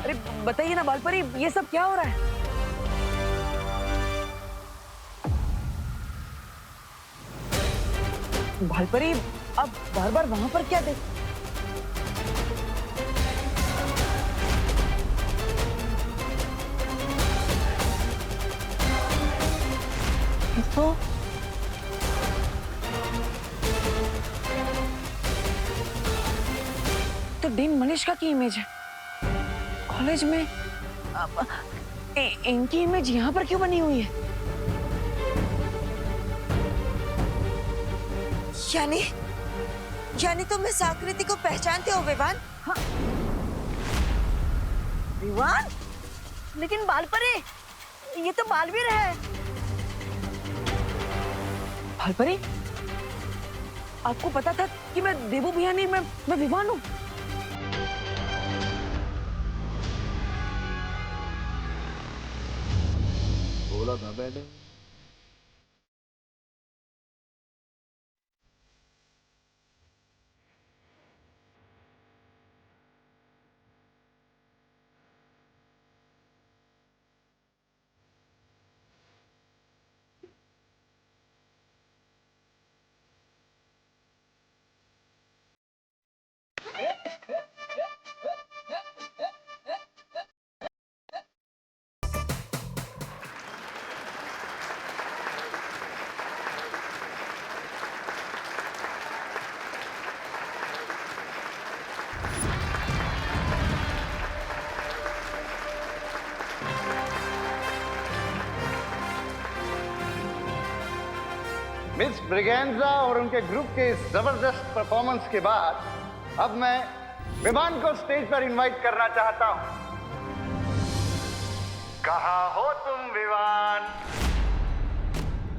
अरे बताइए ना बालपरी, ये सब क्या हो रहा है? बालपरी, आप बार बार वहां पर क्या देख? तो डीन मनीषा की इमेज है कॉलेज में। इनकी इमेज यहाँ पर क्यों बनी हुई है? यानी तुम इस आकृति को पहचानते हो विवान? हाँ। विवान? लेकिन बालपरी, ये तो बालवीर है। बालपरी, आपको पता था कि मैं देवू भैया नहीं, मैं विवान हूँ। बोला था मैंने। मिस ब्रिगेंजा और उनके ग्रुप के इस जबरदस्त परफॉर्मेंस के बाद अब मैं विवान को स्टेज पर इनवाइट करना चाहता हूं। कहाँ हो तुम विवान?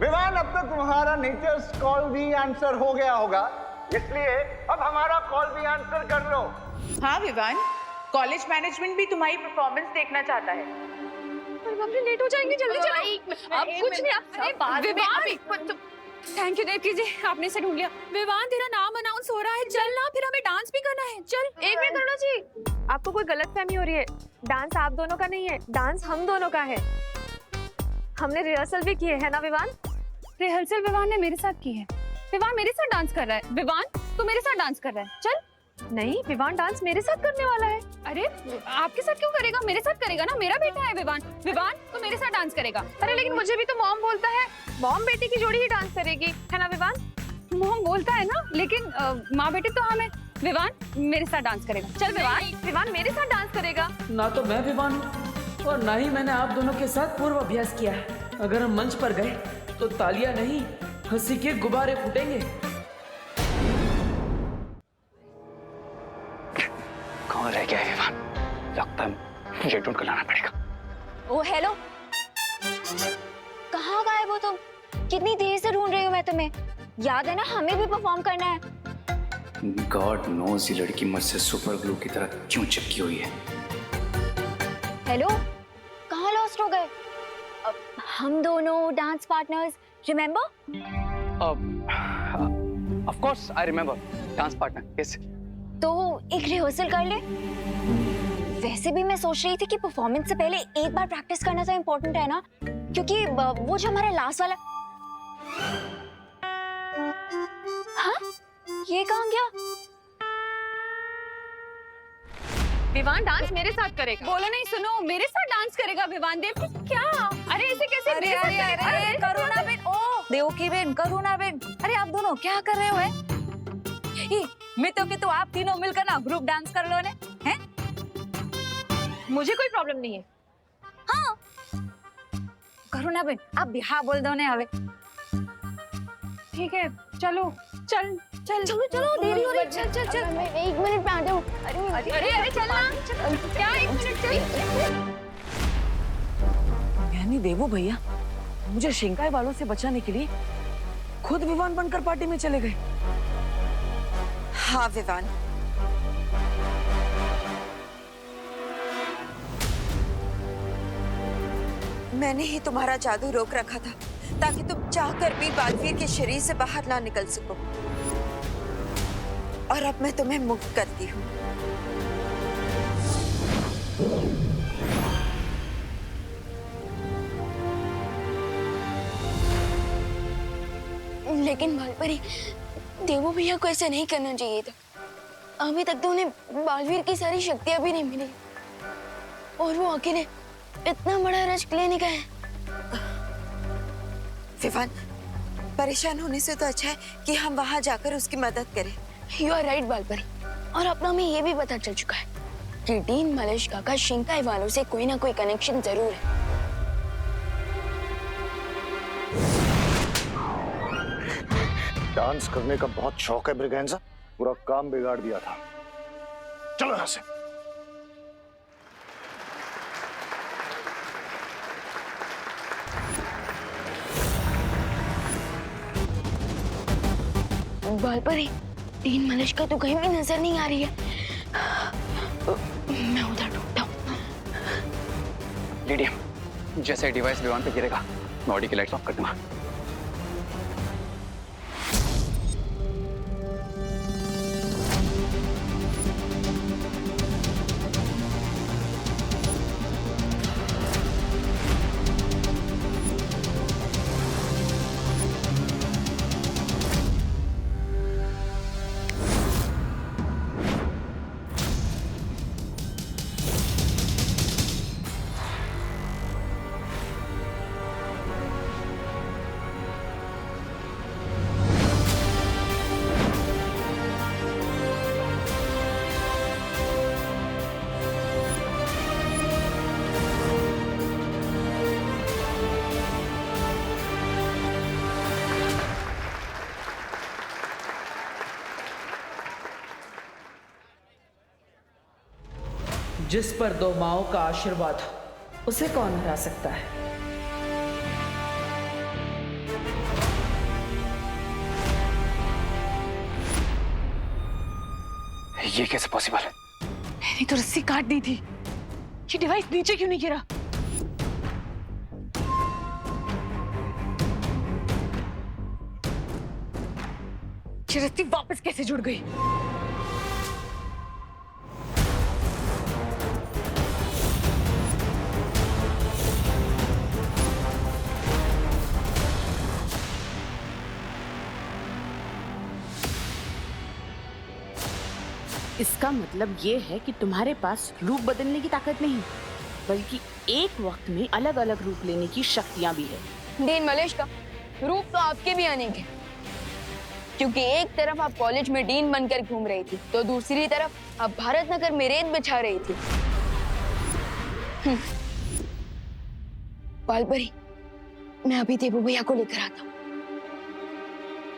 विवान, अब तो तुम्हारा नेचर्स कॉल भी आंसर हो गया होगा, इसलिए अब हमारा कॉल भी आंसर कर लो। हाँ विवान, कॉलेज मैनेजमेंट भी तुम्हारी परफॉर्मेंस देखना चाहता है। पर हम लेट हो जाएंगे, जल्दी चलो। अब कुछ नहीं, विवान, थैंक यू देवकी जी, आपने इसे ढूंढ लिया। विवान, तेरा नाम अनाउंस हो रहा है, चल ना, फिर हमें डांस भी करना है, चल। एक मिनट करुणा जी, आपको कोई गलतफहमी हो रही है। डांस आप दोनों का नहीं है, डांस हम दोनों का है। हमने रिहर्सल भी की है ना विवान? रिहर्सल विवान ने मेरे साथ की है। विवान मेरे साथ डांस कर रहा है। विवान, तू मेरे साथ डांस कर रहा है, चल। नहीं, विवान डांस मेरे साथ करने वाला है। अरे आपके साथ क्यों करेगा? मेरे साथ करेगा ना, मेरा बेटा है विवान। विवान, तू मेरे साथ डांस करेगा। अरे लेकिन मुझे भी तो मॉम बोलता है, मॉम बेटी की जोड़ी ही डांस करेगी, है ना विवान? मॉम बोलता है ना, लेकिन माँ बेटे तो हम है। विवान मेरे साथ डांस करेगा, चल विवान। विवान मेरे साथ डांस करेगा। ना तो मैं विवान हूँ और ना ही मैंने आप दोनों के साथ पूर्व अभ्यास किया है। अगर हम मंच पर गए तो तालियां नहीं, हंसी के गुब्बारे फूटेंगे। कौन रह गया है विवान? लगता है मुझे ढूंढ कर लाना पड़ेगा। ओ हेलो, कहाँ गायब हो तुम? कितनी देर से ढूंढ रही हूँ मैं तुम्हें। याद है ना, हमें भी परफॉर्म करना है। गॉड नोज़ ये लड़की मुझसे सुपर ग्लू की तरह क्यों चिपकी हुई है। हेलो, कहाँ लॉस्ट हो गए? हम दोनों dance partners, remember? Of course I remember, dance partner. Yes. तो एक रिहर्सल कर ले। वैसे भी मैं सोच रही थी कि परफॉर्मेंस से पहले एक बार प्रैक्टिस करना तो इम्पोर्टेंट है ना, क्योंकि वो जो हमारा लास्ट वाला। हाँ, ये कहाँ गया? विवान डांस मेरे साथ करेगा। बोलो नहीं, सुनो, मेरे साथ डांस करेगा विवान। देव क्या? अरे इसे कैसे? अरे अरे अरे करुणा बेन, ओ देवकी बेन, करुणा बेन, अरे आप दोनों क्या कर रहे हो? मैं तो कि आप तीनों मिलकर ना ग्रुप डांस कर लो ने, हैं? मुझे कोई प्रॉब्लम नहीं है। हाँ करुणा बेन, आप भी हाँ बोल दो ने हवे। ठीक है, चलो चल चल चलो चलो, देरी हो रही है। चल चल चल, मैं 1 मिनट में आती हूँ। अरे अरे अरे चलना, क्या 1 मिनट चल। यानी देवू भैया मुझे शिंकाई वालों से बचाने के लिए खुद विवान बनकर पार्टी में चले गए। हाँ विवान, मैंने ही तुम्हारा जादू रोक रखा था ताकि तुम चाहकर भी बालवीर के शरीर से बाहर ना निकल सको, और अब मैं तुम्हें मुक्त करती हूँ। लेकिन बालपरी, देवू भैया को ऐसा नहीं करना चाहिए था। अभी तक तो उन्हें बालवीर की सारी शक्तियां भी नहीं मिली और वो अकेले इतना बड़ा रिस्क लेने का है। विवान, परेशान होने से तो अच्छा है कि हम वहां जाकर उसकी मदद करें। You are right Balpari. और अब तो हमें ये भी पता चल चुका है कि डीन मलेशिका का शिंकाई वालों से कोई ना कोई कनेक्शन जरूर है। डांस करने का बहुत शौक है ब्रिगेंजा, पूरा काम बिगाड़ दिया था। चलो यहां से। बालपरी, डीन मलेशिका तो कहीं भी नजर नहीं आ रही है। मैं उधर ढूंढता हूँ। लीडिया, जैसे डिवाइस विमान पे गिरेगा मैं ऑडी की लाइट्स ऑफ कर दूंगा। जिस पर दो माओं का आशीर्वाद हो, उसे कौन हरा सकता है? ये कैसे पॉसिबल है? मैंने तो रस्सी काट दी थी। ये डिवाइस नीचे क्यों नहीं गिरा? ये रस्सी वापस कैसे जुड़ गई? इसका मतलब ये है कि तुम्हारे पास रूप बदलने की ताकत नहीं, बल्कि एक वक्त में अलग अलग रूप लेने की शक्तियां भी है। डीन मलेशिका, रूप तो आपके भी अनेक है, क्योंकि एक तरफ आप कॉलेज में डीन बनकर घूम रही थी, तो दूसरी तरफ आप भारत नगर में रेत बिछा रही थी। बालपरी, मैं अभी देवू भैया को लेकर आता हूँ,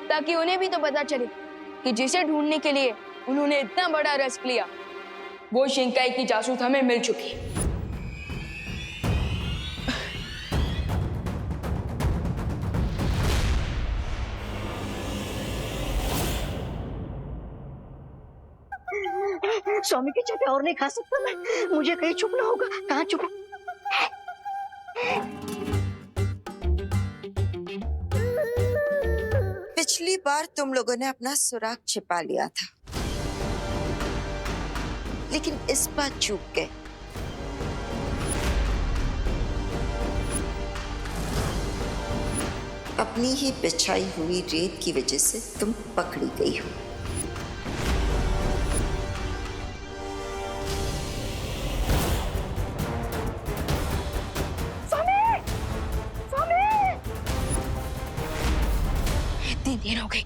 ताकि उन्हें भी तो पता चले कि जिसे ढूंढने के लिए उन्होंने इतना बड़ा रिस्क लिया, वो शिंकाई की जासूस हमें मिल चुकी है। स्वामी की चाटे और नहीं खा सकता मैं, मुझे कहीं छुपना होगा। कहाँ छुपूं? पिछली बार तुम लोगों ने अपना सुराग छिपा लिया था, लेकिन इस बार चूक गए। अपनी ही बिछाई हुई रेत की वजह से तुम पकड़ी गई हो। इतनी देर हो गई,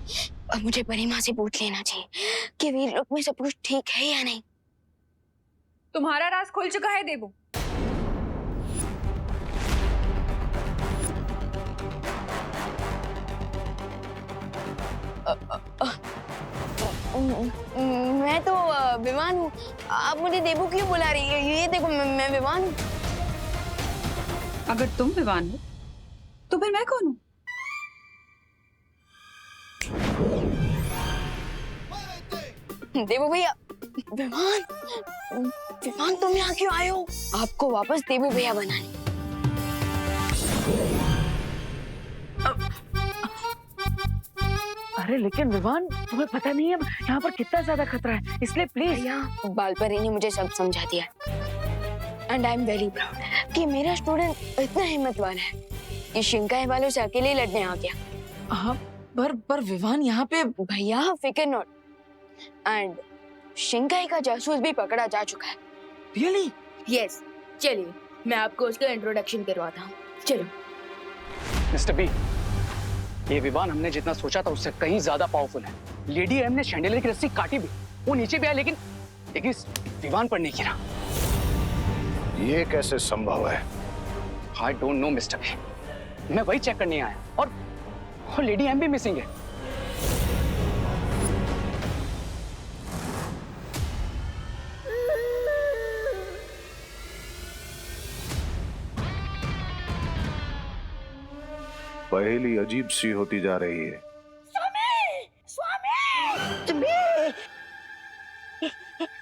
अब मुझे परी माँ से पूछ लेना चाहिए कि वीर लोक में सब कुछ ठीक है या नहीं। तुम्हारा राज खुल चुका है देवू। मैं तो विमान हूँ, आप मुझे देवू क्यों बुला रही है? ये देखो, मैं विमान हूँ। अगर तुम विमान हो तो फिर मैं कौन हूँ? देवू भैया, विमान, विमान तुम यहाँ क्यों आए हो? आपको वापस देवू भैया बनाने। अरे लेकिन विवान, तुम्हें पता नहीं है यहाँ पर कितना ज्यादा खतरा है, इसलिए प्लीज। बालपरी ने मुझे सब समझा दिया, and I am very proud कि मेरा स्टूडेंट इतना हिम्मतवान है कि शिंकाई वालों से अकेले लड़ने आ गया। हाँ, पर विवान यहाँ पे भैया फिकर नॉट एंड शिंकाई का जासूस भी पकड़ा जा चुका है। रियली? यस, चलिए मैं आपको उसका इंट्रोडक्शन करवाता हूँ। चलो। मिस्टर बी, ये विवान हमने जितना सोचा था उससे कहीं ज्यादा पावरफुल है। लेडी एम ने शैंडलियर की रस्सी काटी भी, वो नीचे भी आया, लेकिन इस विवान पर नहीं गिरा। ये कैसे संभव है? I don't know mister B, मैं वही चेक करने आया और लेडी एम भी मिसिंग है। पहेली अजीब सी होती जा रही है।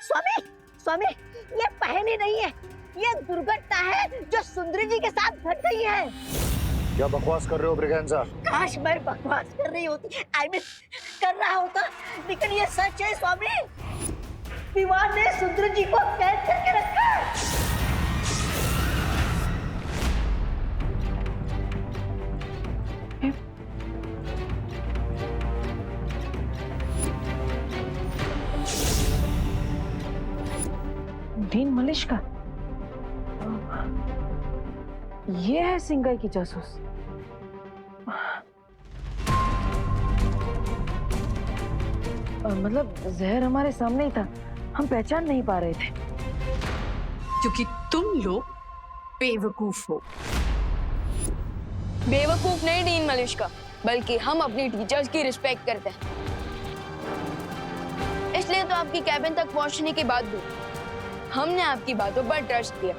स्वामी, स्वामी, ये पहेली नहीं है, ये दुर्घटना है जो सुंदरी जी के साथ घट गई है। क्या बकवास कर रहे हो ब्रिगेंजा? काश मैं बकवास कर रही होती, कर रहा होता, लेकिन ये सच है स्वामी। विवान ने सुंदरी जी को कैद करके रखा है। डीन मलिश्का, ये है सिंगाई की जासूस। मतलब जहर हमारे सामने ही था, हम पहचान नहीं पा रहे थे। क्योंकि तुम लोग बेवकूफ हो। बेवकूफ नहीं डीन मलिश्का, बल्कि हम अपनी टीचर्स की रिस्पेक्ट करते हैं। इसलिए तो आपकी कैबिन तक पहुंचने के बाद भी हमने आपकी बातों पर ट्रस्ट किया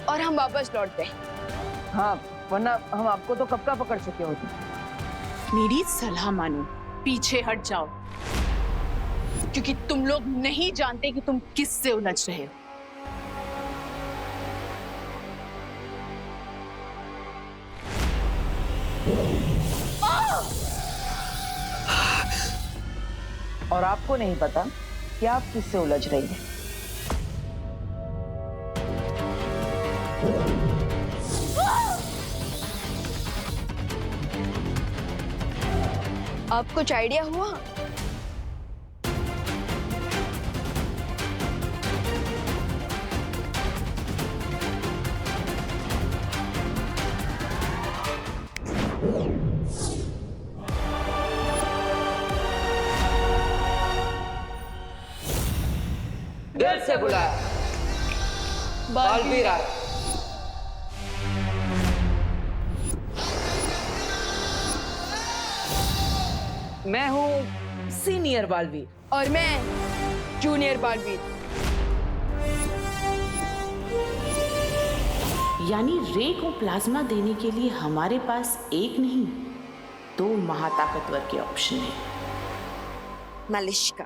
और हम वापस लौट गए। हाँ, वरना हम आपको तो कब का पकड़ चुके होते। मेरी सलाह मानो, पीछे हट जाओ, क्योंकि तुम लोग नहीं जानते कि तुम किससे उलझ रहे हो। और आपको नहीं पता कि आप किससे उलझ रही हैं। आपको कुछ आइडिया हुआ? देर से बुलाया, बालवीर आए। मैं हूँ सीनियर बालवीर और मैं जूनियर बालवीर। यानी रे को प्लाज्मा देने के लिए हमारे पास एक नहीं, दो महाताकतवर के ऑप्शन है। मलिश्का,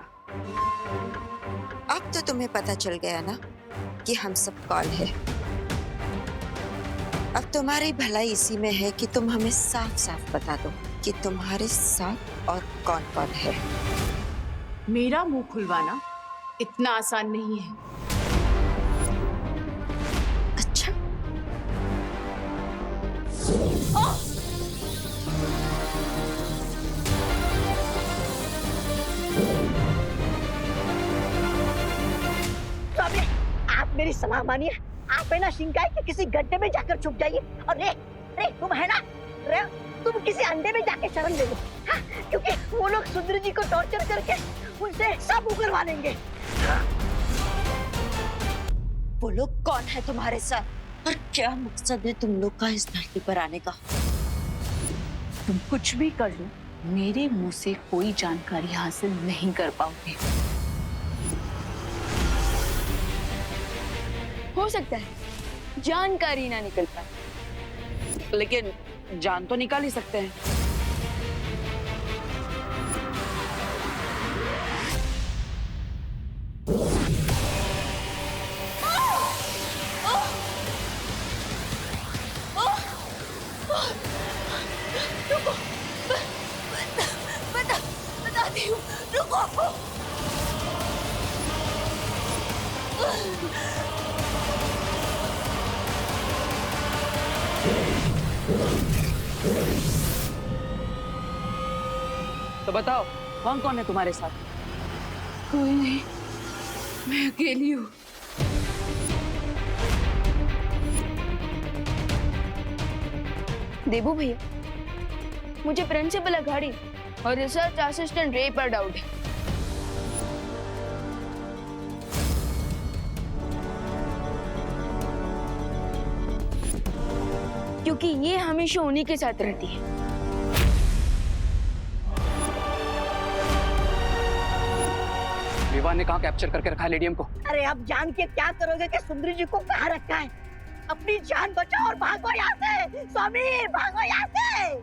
अब तो तुम्हें पता चल गया ना कि हम सब कौन है। अब तुम्हारी भलाई इसी में है कि तुम हमें साफ साफ बता दो कि तुम्हारे साथ और कौन कौन है। मेरा मुंह खुलवाना इतना आसान नहीं है। अच्छा, स्वामी, आप मेरी सलाह मानिए, आप है ना शिंकाई के किसी गड्ढे में जाकर छुप जाइए और रे तुम है ना, रे तुम किसी अंडे में जाके शरण ले लो, हाँ? क्योंकि वो लोग सुंदरी जी को टॉर्चर करके उनसे सब उगलवा लेंगे। वो लोग कौन है तुम्हारे साथ और क्या मकसद है तुम लोग का इस धरती पर आने का? तुम कुछ भी कर लो, मेरे मुंह से कोई जानकारी हासिल नहीं कर पाओगे। हो सकता है जानकारी ना निकल पाए, लेकिन जान तो निकाल ही सकते हैं। बताती हूँ, रुको। तो बताओ कौन कौन है तुम्हारे साथ? कोई नहीं, मैं अकेली हूँ। देबू भैया, मुझे प्रिंसिपल अघाड़ी और रिसर्च असिस्टेंट रे पर डाउट है। क्योंकि ये हमेशा उन्हीं के साथ रहती है। विवान ने कहाँ कैप्चर करके रखा है लेडियम को? अरे अब जान के क्या करोगे कि सुंदरी जी को कहाँ रखा है? अपनी जान बचाओ और भागो यहाँ से। स्वामी भागो यहाँ से।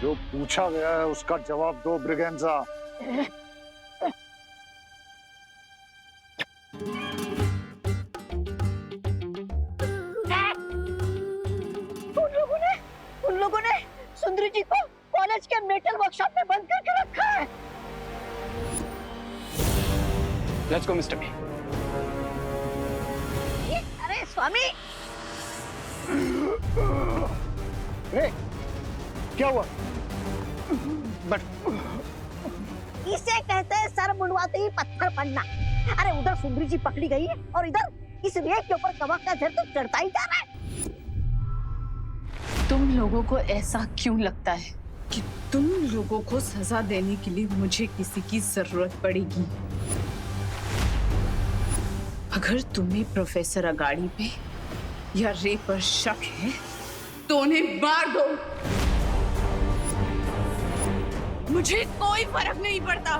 जो पूछा गया है उसका जवाब दो ब्रिगेंजा। उन लोगों ने सुंदरी जी को कॉलेज के मेटल वर्कशॉप में बंद करके रखा है। Let's go mister B. अरे स्वामी, क्या हुआ? बट इसे कहते हैं सर मुंडवाते ही पत्थर पड़ना। अरे उधर सुंदरी जी पकड़ी गई है और इधर इस रेत के ऊपर कवक का झर तो चढ़ता ही जा रहा है। तुम लोगों को ऐसा क्यों लगता है कि तुम लोगों को सजा देने के लिए मुझे किसी की जरूरत पड़ेगी? अगर तुम्हें प्रोफेसर अगाड़ी पे या रे पर शक है तो उन्हें मार दो, मुझे कोई फर्क नहीं पड़ता।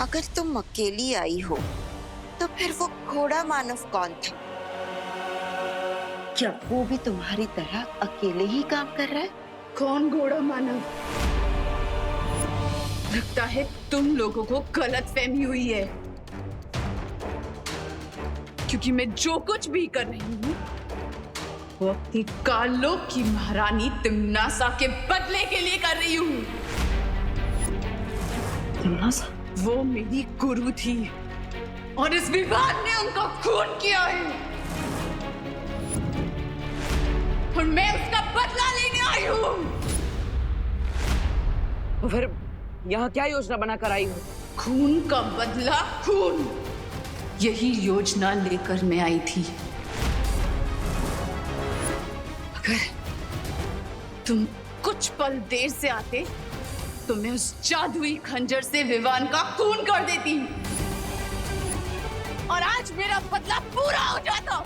अगर तुम अकेली आई हो तो फिर वो घोड़ा मानव कौन था? क्या वो भी तुम्हारी तरह अकेले ही काम कर रहा है? कौन घोड़ा मानव? लगता है तुम लोगों को गलतफहमी हुई है, क्योंकि मैं जो कुछ भी कर रही हूँ वो अपनी कालों की महारानी तिम्नासा के बदले के लिए कर रही हूँ। तिम्नासा? वो मेरी गुरु थी और इस विवाद ने उनका खून किया है और मैं उसका बदला लेने आई हूँ। फिर यहाँ क्या योजना बनाकर आई हो? खून का बदला खून, यही योजना लेकर मैं आई थी। अगर तुम कुछ पल देर से आते तो मैं उस जादुई खंजर से विवान का खून कर देती और आज मेरा बदला पूरा हो जाता।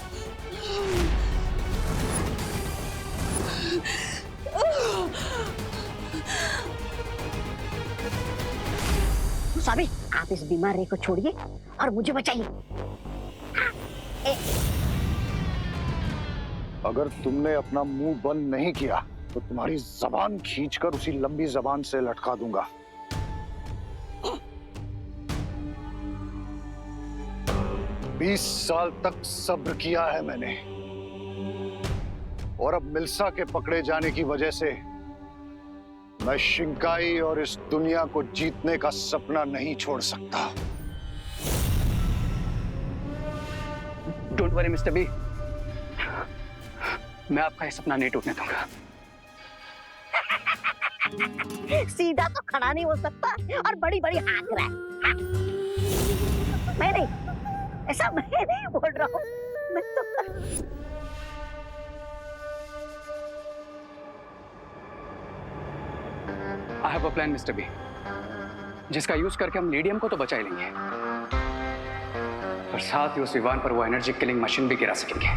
स्वामी, आप इस बीमार रे को छोड़िए और मुझे बचाइए। अगर तुमने अपना मुंह बंद नहीं किया तो तुम्हारी जबान खींचकर उसी लंबी जबान से लटका दूंगा। बीस साल तक सब्र किया है मैंने और अब मिल्सा के पकड़े जाने की वजह से मैं शिंकाई और इस दुनिया को जीतने का सपना नहीं छोड़ सकता। डोंट वरी मिस्टर बी, मैं आपका ये सपना नहीं टूटने दूंगा। सीधा तो खड़ा नहीं हो सकता और बड़ी बड़ी हाँक रहा है। मैं नहीं, ऐसा मैं नहीं बोल रहा हूँ। मैं तो I have a plan, mister B, जिसका यूज करके हम लीडियम को तो बचा ही लेंगे और साथ ही उस विवान पर वो एनर्जी किलिंग मशीन भी गिरा सकेंगे।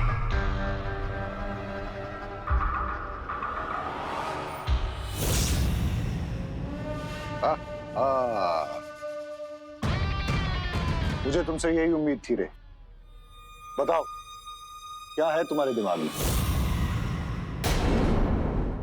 मुझे तुमसे यही उम्मीद थी रे। बताओ क्या है तुम्हारे दिमाग में?